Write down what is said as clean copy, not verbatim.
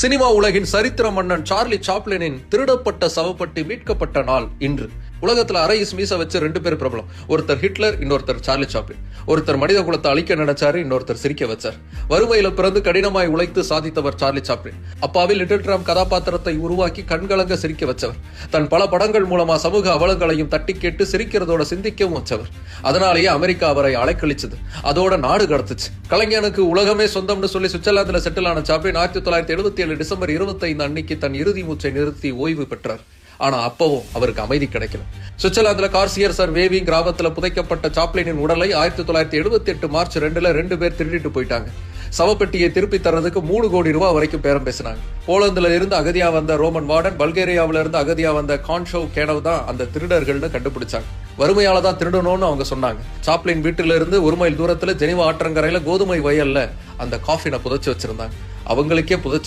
Cinema உலகின் சரித்திர மன்னன் சார்லி சாப்ளினின் திருடப்பட்ட சவப்பட்டி மீட்கப்பட்ட நாள் இன்று. உலகத்துல அரைஸ் மீச வச்சு ரெண்டு பேர் பிரபலம். ஒருத்தர் ஹிட்லர், இன்னொருத்தர் சார்லி சாப்ளின். ஒருத்தர் மனித குலத்தை அழிக்க நினைச்சாரு, இன்னொருத்தர் சிரிக்க வச்சார். வறுமையில பிறந்து கடினமாய் உழைத்து சாதித்தவர் சார்லி சாப்ளின். அப்பாவில் லிட்டில் டிராம் கதாபாத்திரத்தை உருவாக்கி கண்கலங்க சிரிக்க வச்சவர். தன் பல படங்கள் மூலமா சமூக அவலங்களையும் தட்டி கேட்டு சிரிக்கிறதோட சிந்திக்கவும் வச்சவர். அதனாலேயே அமெரிக்கா அவரை அலைக்கழிச்சது, அதோட நாடு கடத்துச்சு. கலைஞனுக்கு உலகமே சொந்தம்னு சொல்லி சுவிட்சர்லாந்துல செட்டில் ஆன சாப்ளின் 1977 டிசம்பர் 25 அன்னைக்கு தன் இறுதி மூச்சை நிறுத்தி ஓய்வு பெற்றார். ஆனா அப்பவும் அவருக்கு அமைதி கிடைக்கல. சுவிட்சர்லாந்துல கார்சியர் வேவிங் கிராமத்துல புதைக்கப்பட்ட சாப்ளினின் உடலை 1978 மார்ச் 2 ரெண்டு பேர் திருடிட்டு போயிட்டாங்க. சவப்பெட்டியை திருப்பி தர்றதுக்கு 3 கோடி ரூபாய் வரைக்கும் பேரம் பேசினாங்க. போலந்துல இருந்து அகதியா வந்த ரோமன் வார்டன், பல்கேரியாவில இருந்து அகதியா வந்த கான்ஷோ கேனவ் தான் அந்த திருடர்கள்னு கண்டுபிடிச்சாங்க. வறுமையால தான் திருடணும்னு அவங்க சொன்னாங்க. சாப்ளின் வீட்டில இருந்து 1 மைல் தூரத்துல ஜெனிவா ஆற்றங்கரையில கோதுமை வயல்ல அந்த காஃபினை புதைச்சு வச்சிருந்தாங்க. அவங்களுக்கே புதைச்சு